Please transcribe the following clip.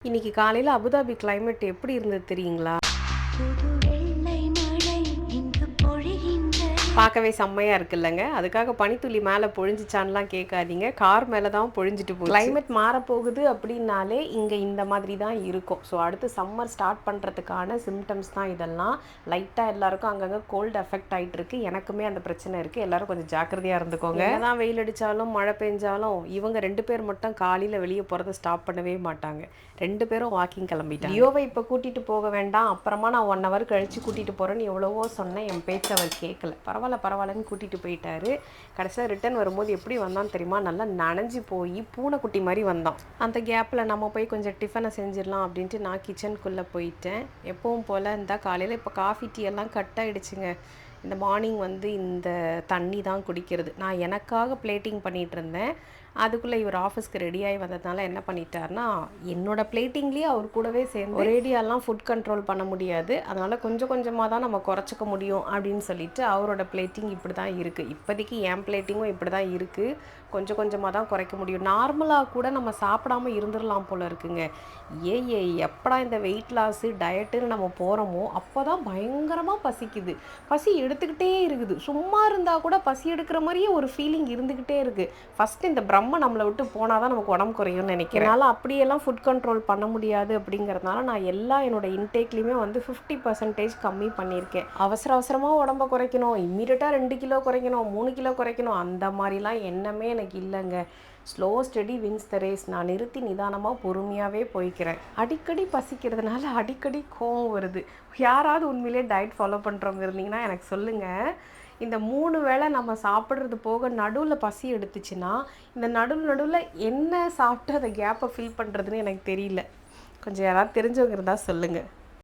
இன்னைக்கு காலையில் Abu Dhabi climate எப்படி இருந்தது தெரியுங்களா? பார்க்கவே செம்மையாக இருக்குல்லங்க. அதுக்காக பனித்துளி மேலே பொழிஞ்சிச்சான்லாம் கேட்காதீங்க. கார் மேலே தான் பொழிஞ்சிட்டு போகுது. கிளைமேட் மாறப்போகுது அப்படின்னாலே இங்கே இந்த மாதிரி தான் இருக்கும். ஸோ அடுத்து சம்மர் ஸ்டார்ட் பண்ணுறதுக்கான சிம்டம்ஸ் தான் இதெல்லாம். லைட்டாக எல்லாருக்கும் அங்கங்கே கோல்டு எஃபெக்ட் ஆகிட்டு இருக்கு. எனக்குமே அந்த பிரச்சனை இருக்குது. எல்லோரும் கொஞ்சம் ஜாக்கிரதையாக இருந்துக்கோங்க. என்னதான் வெயில் அடித்தாலும் மழை பெஞ்சாலும் இவங்க 2 பேர் மட்டும் காலையில் வெளியே போகிறத ஸ்டாப் பண்ணவே மாட்டாங்க. 2 பேரும் வாக்கிங் கிளம்பிட்டாங்க. லியோவை இப்போ கூட்டிகிட்டு போக வேண்டாம், அப்புறமா நான் 1 hour கழித்து கூட்டிகிட்டு போகிறேன்னு எவ்வளவோ சொன்னேன். என் பேச்சு அவர் கேட்கல. பரவாயில்லன்னு கூட்டிகிட்டு போயிட்டாரு. கடைசியாக ரிட்டன் வரும்போது எப்படி வந்தான்னு தெரியுமா? நல்லா நனைஞ்சு போய் பூனைக்குட்டி மாதிரி வந்தான். அந்த கேப்பில் நம்ம போய் கொஞ்சம் டிஃபனை செஞ்சிடலாம் அப்படின்ட்டு நான் கிச்சனுக்குள்ளே போயிட்டேன். எப்பவும் போல் இந்த காலையில் இப்போ காஃபி டீ எல்லாம் கட் ஆகிடுச்சுங்க. இந்த மார்னிங் இந்த தண்ணி தான் குடிக்கிறது. நான் எனக்காக பிளேட்டிங் பண்ணிகிட்டு இருந்தேன். அதுக்குள்ளே இவர் ஆஃபீஸ்க்கு ரெடியாகி வந்ததுனால என்ன பண்ணிட்டார்னா, என்னோட பிளேட்டிங்லேயே அவர் கூடவே சேர்ந்து ஒரேடியாலாம் ஃபுட் கண்ட்ரோல் பண்ண முடியாது, அதனால் கொஞ்சம் கொஞ்சமாக தான் நம்ம குறைச்சிக்க முடியும் அப்படின்னு சொல்லிட்டு அவரோட பிளேட்டிங் இப்படி தான் இருக்குது. இப்போதைக்கு என் பிளேட்டிங்கும் இப்படி தான் இருக்குது. கொஞ்சம் கொஞ்சமாக தான் குறைக்க முடியும். நார்மலாக கூட நம்ம சாப்பிடாமல் இருந்துடலாம் போல் இருக்குங்க. எப்படா இந்த வெயிட் லாஸு டயட்டுன்னு நம்ம போகிறோமோ அப்போ தான் பயங்கரமாக பசிக்குது. பசி எடுத்துக்கிட்டே இருக்குது. சும்மா இருந்தால் கூட பசி எடுக்கிற மாதிரியே ஒரு ஃபீலிங் இருந்துக்கிட்டே இருக்குது. ஃபஸ்ட்டு இந்த பிரம்ம நம்மளை விட்டு போனால் தான் நமக்கு உடம்பு குறையும்னு நினைக்கிறேன். அதனால் அப்படியெல்லாம் ஃபுட் கண்ட்ரோல் பண்ண முடியாது அப்படிங்கிறதுனால நான் என்னோடய இன்டேக்லேயுமே 50% கம்மி பண்ணியிருக்கேன். அவசரமாக உடம்பை குறைக்கணும், இம்மீடியட்டாக 2 கிலோ குறைக்கணும், 3 கிலோ குறைக்கணும், அந்த மாதிரிலாம் எண்ணமே எனக்கு இல்லைங்க. Slow steady wins the race. நான் நிறுத்தி நிதானமாக பொறுமையாகவே போய்க்கிறேன். அடிக்கடி பசிக்கிறதுனால அடிக்கடி கோவம் வருது. யாராவது உண்மையிலே டயட் ஃபாலோ பண்ணுறவங்க இருந்தீங்கன்னா எனக்கு சொல்லுங்கள். இந்த 3 வேளை நம்ம சாப்பிட்றது போக நடுவில் பசி எடுத்துச்சுன்னா இந்த நடுவில் என்ன சாப்பிட்டு அந்த கேப்பை ஃபில் பண்ணுறதுன்னு எனக்கு தெரியல. கொஞ்சம் யாராவது தெரிஞ்சவங்க இருந்தால் சொல்லுங்கள்.